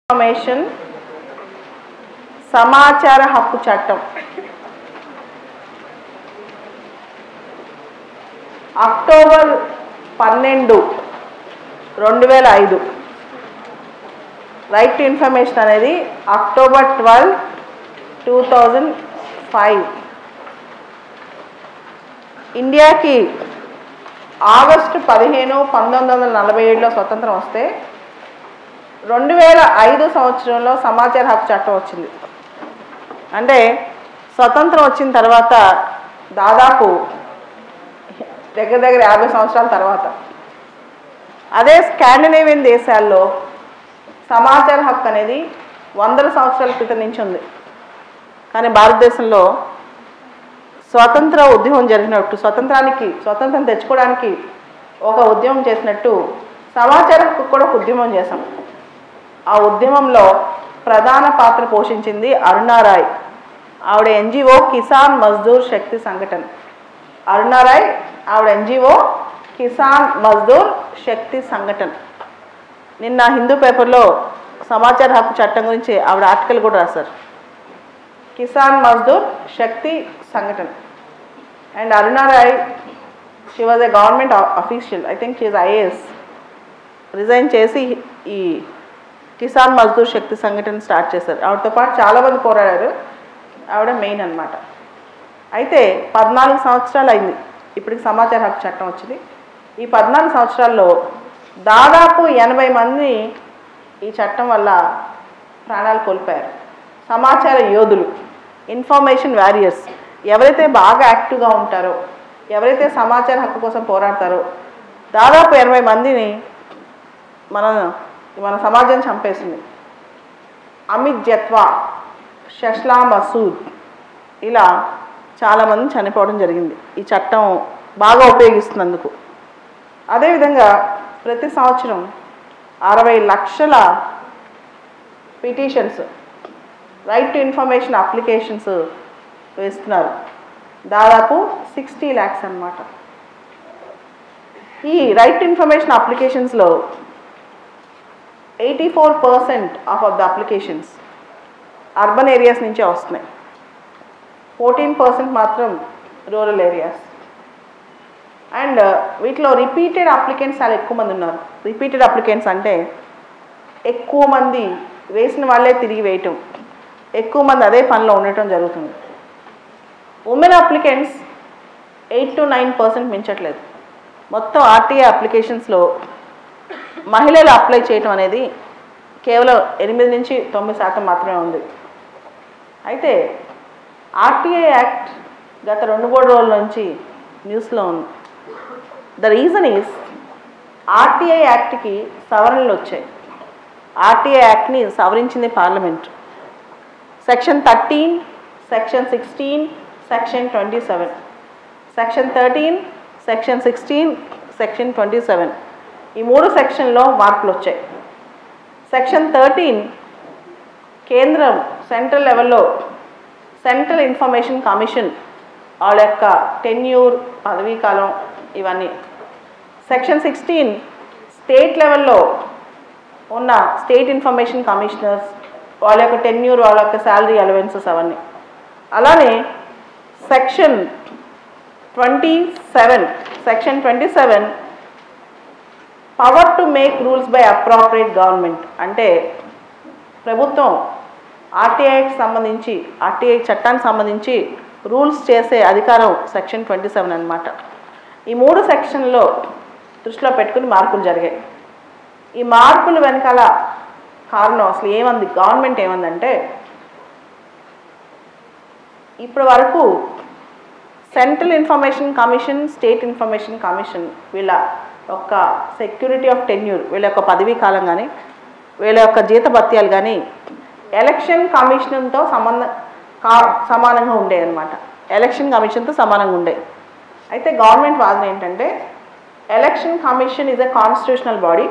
Information సమాచార హక్కు చట్టం అక్టోబర్ 12, 2005 రైట్ టు ఇన్ఫర్మేషన్ అనేది అక్టోబర్ 12, 2005 ఇండియాకి ఆగస్టు 15, 1947లో స్వతంత్రం వస్తే 2005 సంవత్సరంలో సమాచార హక్కు చట్టం వచ్చింది. అంటే స్వతంత్రం వచ్చిన తర్వాత దాదాపు దగ్గర 50 సంవత్సరాల తర్వాత. అదే స్కాండినేవియన్ దేశాల్లో సమాచార హక్కు అనేది 100 సంవత్సరాల క్రితం నుంచి ఉంది. కానీ భారతదేశంలో స్వతంత్ర ఉద్యమం జరిగినట్టు స్వతంత్రం తెచ్చుకోవడానికి ఒక ఉద్యమం చేసినట్టు సమాచార హక్కు కూడా ఒక ఉద్యమం చేశాం. ఆ ఉద్యమంలో ప్రధాన పాత్ర పోషించింది అరుణారాయ్. ఆవిడ ఎన్జిఓ కిసాన్ మజ్దూర్ శక్తి సంఘటన్. అరుణారాయ్ ఆవిడ ఎన్జిఓ కిసాన్ మజ్దూర్ శక్తి సంఘటన్. నిన్న హిందూ పేపర్లో సమాచార హక్కు చట్టం గురించి ఆవిడ ఆర్టికల్ కూడా రాశారు. Kisan Mazdoor Shakti Sangathan. And Aruna Roy she was a government official. I think she is IAS. Resign చేసి ఈ కిసాన్ మజ్దూర్ శక్తి సంఘటన స్టార్ట్ చేశారు. ఆవిడతో పాటు చాలామంది పోరాడారు. ఆవిడ మెయిన్ అన్నమాట. అయితే 14 సంవత్సరాలు అయింది ఇప్పటికి సమాచార హక్కు చట్టం వచ్చింది. ఈ 14 సంవత్సరాల్లో దాదాపు 80 మంది ఈ చట్టం వల్ల ప్రాణాలు కోల్పోయారు. సమాచార యోధులు, ఇన్ఫర్మేషన్ వారియర్స్, ఎవరైతే బాగా యాక్టివ్గా ఉంటారో, ఎవరైతే సమాచార హక్కు కోసం పోరాడతారో, దాదాపు 80 మందిని మన సమాజం చంపేసింది. అమిత్ జత్వా, షష్లా మసూద్, ఇలా చాలామంది చనిపోవడం జరిగింది ఈ చట్టం బాగా ఉపయోగిస్తున్నందుకు. అదేవిధంగా ప్రతి సంవత్సరం 60 లక్షల petitions, right to information applications వేస్తున్నారు. దాదాపు 60 lakhs అన్నమాట. ఈ రైట్ టు ఇన్ఫర్మేషన్ అప్లికేషన్స్లో 84% of the applications urban areas నుంచే వస్తున్నాయి. 14% మాత్రం రూరల్ ఏరియాస్. అండ్ వీటిలో రిపీటెడ్ అప్లికెంట్స్ చాలా ఎక్కువ మంది ఉన్నారు. రిపీటెడ్ అప్లికెంట్స్ అంటే ఎక్కువ మంది వేసిన వాళ్ళే తిరిగి వేయటం, ఎక్కువ మంది అదే పనిలో ఉండటం జరుగుతుంది. Women applicants 8 to 9% మించట్లేదు. మొత్తం ఆర్టీఐ అప్లికేషన్స్లో మహిళలు అప్లై చేయటం అనేది కేవలం 8 నుంచి 9% మాత్రమే ఉంది. అయితే ఆర్టీఐ యాక్ట్ గత 2-3 రోజుల నుంచి న్యూస్లో ఉంది. ద రీజన్ ఈజ్ ఆర్టీఐ యాక్ట్కి సవరణలు వచ్చాయి. ఆర్టీఐ యాక్ట్ని సవరించింది parliament. Section 13, section 16, section 27. Section 13, section 16, section 27 ఈ 3 సెక్షన్లో మార్పులు వచ్చాయి. సెక్షన్ 13 కేంద్రం సెంట్రల్ లెవెల్లో సెంట్రల్ ఇన్ఫర్మేషన్ కమిషన్ వాళ్ళ యొక్క టెన్యూర్, పదవీ కాలం ఇవన్నీ. సెక్షన్ 16 స్టేట్ లెవెల్లో ఉన్న స్టేట్ ఇన్ఫర్మేషన్ కమిషనర్స్ వాళ్ళ యొక్క టెన్యూర్, వాళ్ళ యొక్క శాలరీ అలవెన్సెస్ అవన్నీ. అలానే section 27 power to make rules by appropriate government. అంటే ప్రభుత్వం ఆర్టీఐకి సంబంధించి, ఆర్టీఐ చట్టానికి సంబంధించి రూల్స్ చేసే అధికారం సెక్షన్ 27 అన్నమాట. ఈ 3 సెక్షన్లో దృష్టిలో పెట్టుకుని మార్పులు జరిగాయి. ఈ మార్పులు వెనకాల కారణం అసలు ఏమంది, గవర్నమెంట్ ఏమందంటే, ఇప్పటి వరకు central information commission, state information commission వీళ్ళ యొక్క సెక్యూరిటీ ఆఫ్ టెన్యూర్, వీళ్ళ యొక్క పదవీ కాలం కానీ, వీళ్ళ యొక్క జీతభత్యాలు కానీ ఎలక్షన్ కమిషన్తో సమానంగా ఉండేవి అన్నమాట. ఎలక్షన్ కమిషన్తో సమానంగా ఉండేవి. అయితే గవర్నమెంట్ వాదన ఏంటంటే, election commission is a constitutional body,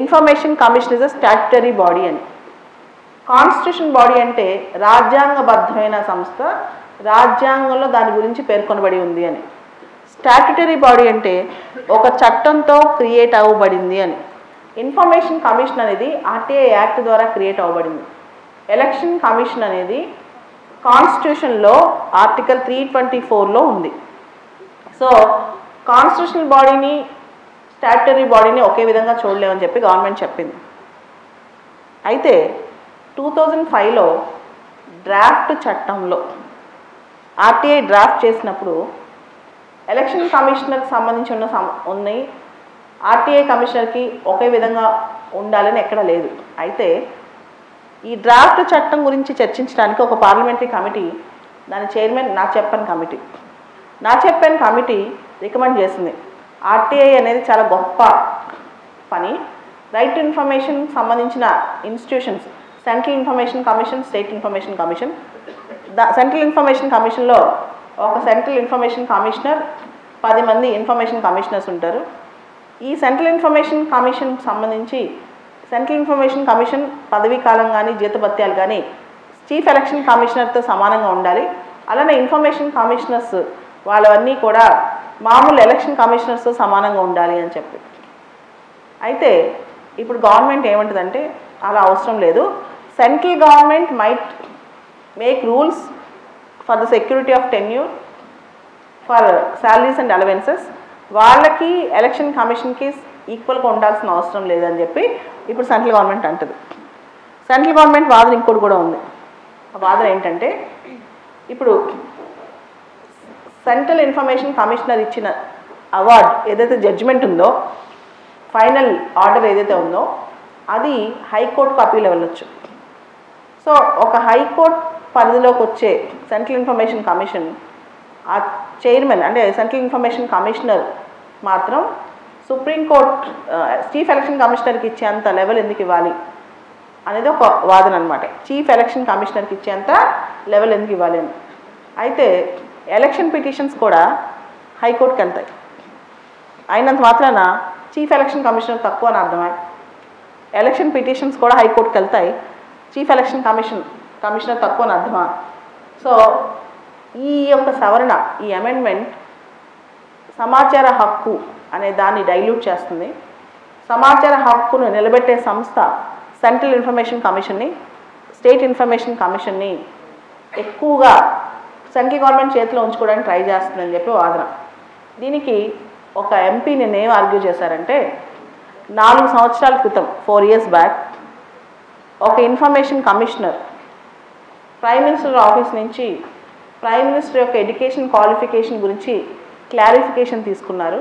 information commission is a statutory body అని. కాన్స్టిట్యూషన్ బాడీ అంటే రాజ్యాంగబద్ధమైన సంస్థ, రాజ్యాంగంలో దాని గురించి పేర్కొనబడి ఉంది అని. స్టాట్యుటరీ బాడీ అంటే ఒక చట్టంతో క్రియేట్ అవ్వబడింది అని. ఇన్ఫర్మేషన్ కమిషన్ అనేది ఆర్టీఐ యాక్ట్ ద్వారా క్రియేట్ అవ్వబడింది. ఎలక్షన్ కమిషన్ అనేది కాన్స్టిట్యూషన్లో ఆర్టికల్ 324లో ఉంది. సో కాన్స్టిట్యూషనల్ బాడీని స్టాట్యుటరీ బాడీని ఒకే విధంగా చూడలేమని చెప్పి గవర్నమెంట్ చెప్పింది. అయితే 2005లో డ్రాఫ్ట్ చట్టంలో ఆర్టీఐ డ్రాఫ్ట్ చేసినప్పుడు ఎలక్షన్ కమిషనర్కి సంబంధించి ఉన్నాయి ఆర్టీఐ కమిషనర్కి ఒకే విధంగా ఉండాలని ఎక్కడ లేదు. అయితే ఈ డ్రాఫ్ట్ చట్టం గురించి చర్చించడానికి ఒక పార్లమెంటరీ కమిటీ, దాని చైర్మన్ నా చెప్పాన్ కమిటీ రికమెండ్ చేసింది. ఆర్టీఐ అనేది చాలా గొప్ప పని. రైట్ టు ఇన్ఫర్మేషన్ సంబంధించిన institutions, central information commission, state information commission. Central information కమిషన్లో ఒక సెంట్రల్ ఇన్ఫర్మేషన్ కమిషనర్, 10 మంది ఇన్ఫర్మేషన్ కమిషనర్స్ ఉంటారు. ఈ సెంట్రల్ ఇన్ఫర్మేషన్ కమిషన్ సంబంధించి సెంట్రల్ ఇన్ఫర్మేషన్ కమిషన్ పదవీ కాలం కానీ జీతభత్యాలు కానీ చీఫ్ ఎలక్షన్ కమిషనర్తో సమానంగా ఉండాలి. అలానే ఇన్ఫర్మేషన్ కమిషనర్స్ వాళ్ళవన్నీ కూడా మామూలు ఎలక్షన్ కమిషనర్స్తో సమానంగా ఉండాలి అని చెప్పి. అయితే ఇప్పుడు గవర్నమెంట్ ఏమంటుందంటే అలా అవసరం లేదు. Central government might make rules for the security of tenure for salaries and allowances. వాళ్ళకి ఎలక్షన్ కమిషన్కి ఈక్వల్గా ఉండాల్సిన అవసరం లేదని చెప్పి ఇప్పుడు సెంట్రల్ గవర్నమెంట్ అంటుంది. సెంట్రల్ గవర్నమెంట్ వాదన ఇంకోటి కూడా ఉంది. ఆ వాదన ఏంటంటే ఇప్పుడు సెంట్రల్ ఇన్ఫర్మేషన్ కమిషనర్ ఇచ్చిన అవార్డ్ ఏదైతే జడ్జిమెంట్ ఉందో, ఫైనల్ ఆర్డర్ ఏదైతే ఉందో అది హైకోర్టుకు అప్పీల్ వెళ్ళొచ్చు. సో ఒక హైకోర్టు పరిధిలోకి వచ్చే సెంట్రల్ ఇన్ఫర్మేషన్ కమిషన్ ఆ చైర్మన్ అంటే సెంట్రల్ ఇన్ఫర్మేషన్ కమిషనర్ మాత్రం సుప్రీంకోర్టు చీఫ్ ఎలక్షన్ కమిషనర్కి ఇచ్చేంత లెవెల్ ఎందుకు ఇవ్వాలి అనేది ఒక వాదన అనమాట. చీఫ్ ఎలక్షన్ కమిషనర్కి ఇచ్చేంత లెవెల్ ఎందుకు ఇవ్వాలి అని. అయితే ఎలక్షన్ పిటిషన్స్ కూడా హైకోర్టుకి వెళ్తాయి. అయినంత మాత్రాన చీఫ్ ఎలక్షన్ కమిషనర్ తక్కువ అని అర్థమే. ఎలక్షన్ పిటిషన్స్ కూడా హైకోర్టుకి వెళ్తాయి, చీఫ్ ఎలక్షన్ కమిషనర్ తక్కువ అని అర్థమా? సో ఈ యొక్క సవరణ, ఈ అమెండ్మెంట్ సమాచార హక్కు అనే దాన్ని డైల్యూట్ చేస్తుంది. సమాచార హక్కును నిలబెట్టే సంస్థ సెంట్రల్ ఇన్ఫర్మేషన్ కమిషన్ని, స్టేట్ ఇన్ఫర్మేషన్ కమిషన్ని ఎక్కువగా సెంట్రల్ గవర్నమెంట్ చేతిలో ఉంచుకోవడానికి ట్రై చేస్తుందని చెప్పి వాదన. దీనికి ఒక ఎంపీ నేనేం ఆర్గ్యూ చేశారంటే 4 సంవత్సరాల క్రితం 4 years బ్యాక్ ఒక information commissioner prime minister office నుంచి ప్రైమ్ మినిస్టర్ యొక్క ఎడ్యుకేషన్ క్వాలిఫికేషన్ గురించి క్లారిఫికేషన్ తీసుకున్నారు.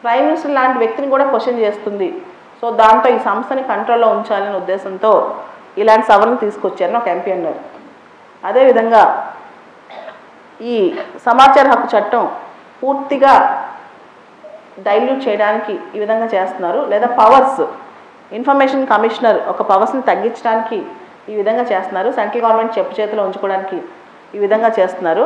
ప్రైమ్ మినిస్టర్ లాంటి వ్యక్తిని కూడా క్వశ్చన్ చేస్తుంది. సో దాంతో ఈ సంస్థని కంట్రోల్లో ఉంచాలనే ఉద్దేశంతో ఇలాంటి సవరణ తీసుకొచ్చారని ఒక ఎంపీ అన్నారు. అదేవిధంగా ఈ సమాచార హక్కు చట్టం పూర్తిగా డైల్యూట్ చేయడానికి ఈ విధంగా చేస్తున్నారు. లేదా పవర్స్, ఇన్ఫర్మేషన్ కమిషనర్ ఒక పవర్స్ని తగ్గించడానికి ఈ విధంగా చేస్తున్నారు. సెంట్రల్ గవర్నమెంట్ చెప్పు చేతిలో ఉంచుకోవడానికి ఈ విధంగా చేస్తున్నారు.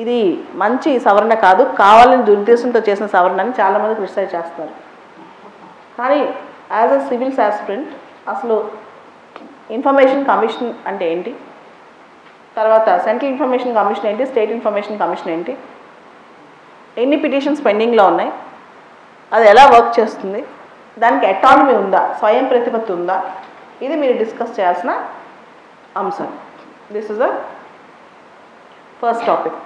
ఇది మంచి సవరణ కాదు, కావాలని దురుద్దేశంతో చేసిన సవరణ అని చాలామంది క్రిటిసైజ్ చేస్తున్నారు. కానీ యాజ్ అ సివిల్స్ ఆస్పిరెంట్ అసలు ఇన్ఫర్మేషన్ కమిషన్ అంటే ఏంటి, తర్వాత సెంట్రల్ ఇన్ఫర్మేషన్ కమిషన్ ఏంటి, స్టేట్ ఇన్ఫర్మేషన్ కమిషన్ ఏంటి, ఎన్ని పిటిషన్స్ పెండింగ్లో ఉన్నాయి, అది ఎలా వర్క్ చేస్తుంది, దానికి అటానమీ ఉందా, స్వయం ప్రతిపత్తి ఉందా, ఇది మీరు డిస్కస్ చేయాల్సిన అంశం. This is the first topic.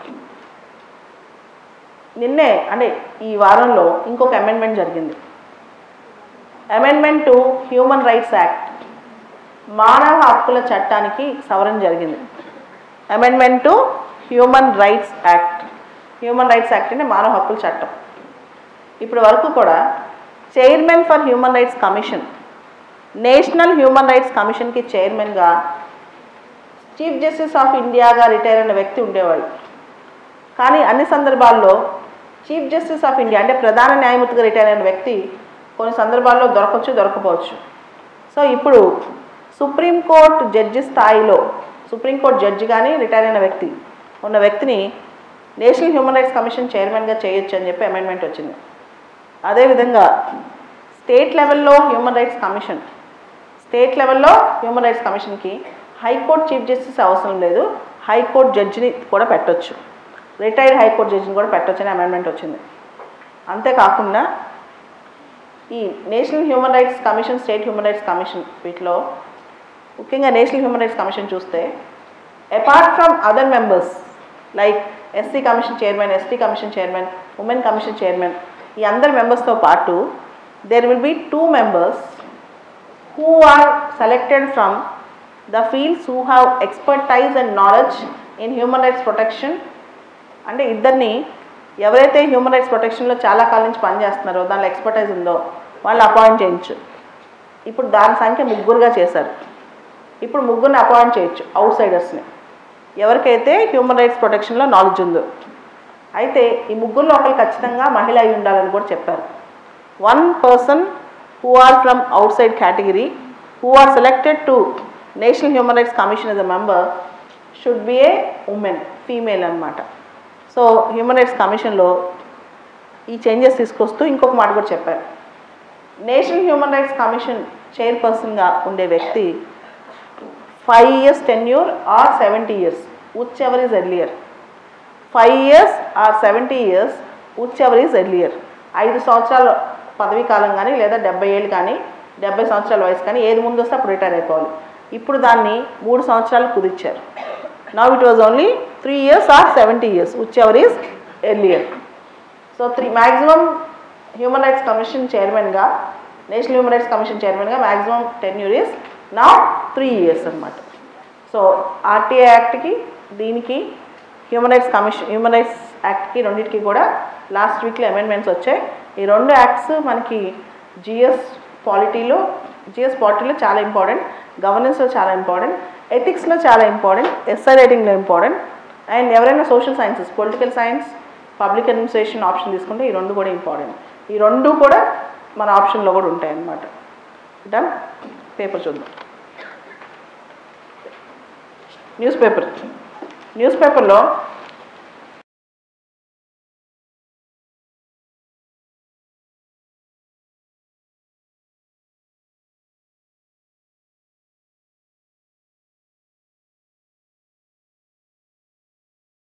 నిన్నే అంటే ఈ వారంలో ఇంకొక అమెండ్మెంట్ జరిగింది. Amendment to human rights act, మానవ హక్కుల చట్టానికి సవరణ జరిగింది. Amendment to human rights act. Human rights act అంటే మానవ హక్కుల చట్టం. ఇప్పటి వరకు కూడా chairman for human rights commission, national human rights కమిషన్కి చైర్మన్గా చీఫ్ జస్టిస్ ఆఫ్ ఇండియాగా రిటైర్ అయిన వ్యక్తి ఉండేవాళ్ళు. కానీ అన్ని సందర్భాల్లో చీఫ్ జస్టిస్ ఆఫ్ ఇండియా అంటే ప్రధాన న్యాయమూర్తిగా రిటైర్ అయిన వ్యక్తి కొన్ని సందర్భాల్లో దొరకవచ్చు, దొరకపోవచ్చు. సో ఇప్పుడు సుప్రీంకోర్టు జడ్జి స్థాయిలో సుప్రీంకోర్టు జడ్జి కానీ రిటైర్ అయిన వ్యక్తి ఉన్న వ్యక్తిని నేషనల్ హ్యూమన్ రైట్స్ కమిషన్ చైర్మన్గా చేయొచ్చు అని చెప్పి అమెండ్మెంట్ వచ్చింది. అదేవిధంగా స్టేట్ లెవెల్లో హ్యూమన్ రైట్స్ కమిషన్కి హైకోర్టు చీఫ్ జస్టిస్ అవసరం లేదు, హైకోర్టు జడ్జిని కూడా పెట్టవచ్చు, రిటైర్డ్ హైకోర్టు జడ్జిని కూడా పెట్టవచ్చు అని అమెండ్మెంట్ వచ్చింది. అంతేకాకుండా ఈ national human rights commission, state human rights commission, వీటిలో ముఖ్యంగా నేషనల్ హ్యూమన్ రైట్స్ కమిషన్ చూస్తే apart from other members like SC commission chairman, ST commission chairman, women commission chairman, ఈ అందరి మెంబర్స్తో పాటు there will be 2 members who are selected from the fields who have expertise and knowledge in human rights protection. అంటే ఇద్దరిని ఎవరైతే human rights ప్రొటెక్షన్లో చాలా కాలం నుంచి పనిచేస్తున్నారో, దానిలో ఎక్స్పర్టైజ్ ఉందో వాళ్ళు అపాయింట్ చేయొచ్చు. ఇప్పుడు దాని సంఖ్య 3గా చేశారు. ఇప్పుడు 3ని అపాయింట్ చేయొచ్చు, అవుట్ సైడర్స్ని, ఎవరికైతే హ్యూమన్ రైట్స్ ప్రొటెక్షన్లో నాలెడ్జ్ ఉందో. అయితే ఈ 3లో ఒకరు ఖచ్చితంగా మహిళ అయి ఉండాలని కూడా చెప్పారు. 1 person who are from outside category who are selected to National Human Rights Commission as a member should be a woman, female అన్నమాట. సో హ్యూమన్ రైట్స్ కమిషన్లో ఈ చేంజెస్ తీసుకొస్తూ ఇంకొక మాట కూడా చెప్పారు. నేషనల్ హ్యూమన్ రైట్స్ కమిషన్ చైర్పర్సన్గా ఉండే వ్యక్తి 5 years tenure or 70 years, whichever is earlier. 5 years or 70 years, whichever is earlier. 5 సంవత్సరాల పదవీ కాలం కానీ లేదా 70 ఏళ్ళు కానీ 70 సంవత్సరాల వయసు కానీ ఏది ముందు వస్తే అప్పుడు రిటైర్ అయిపోవాలి. ఇప్పుడు దాన్ని 3 సంవత్సరాలు కుదిర్చారు. Now it was only 3 years or 70 years, whichever is earlier. So maximum human rights commission చైర్మన్గా, నేషనల్ హ్యూమన్ రైట్స్ కమిషన్ చైర్మన్గా maximum tenure is now 3 years అన్నమాట. సో ఆర్టీఐ యాక్ట్కి, దీనికి human rights commission, human rights యాక్ట్కి రెండింటికి కూడా last వీక్లో amendments వచ్చాయి. ఈ 2 యాక్ట్స్ మనకి జిఎస్ పాలిటీలో చాలా ఇంపార్టెంట్, గవర్నెన్స్లో చాలా ఇంపార్టెంట్, ఎథిక్స్లో చాలా ఇంపార్టెంట్, ఎస్ఐ రైటింగ్లో ఇంపార్టెంట్. అండ్ ఎవరైనా social sciences, political science, public administration option తీసుకుంటే ఈ 2 కూడా ఇంపార్టెంట్. ఈ 2 కూడా మన ఆప్షన్లో కూడా ఉంటాయి అన్నమాట. డన్. పేపర్ చూద్దాం. న్యూస్ పేపర్లో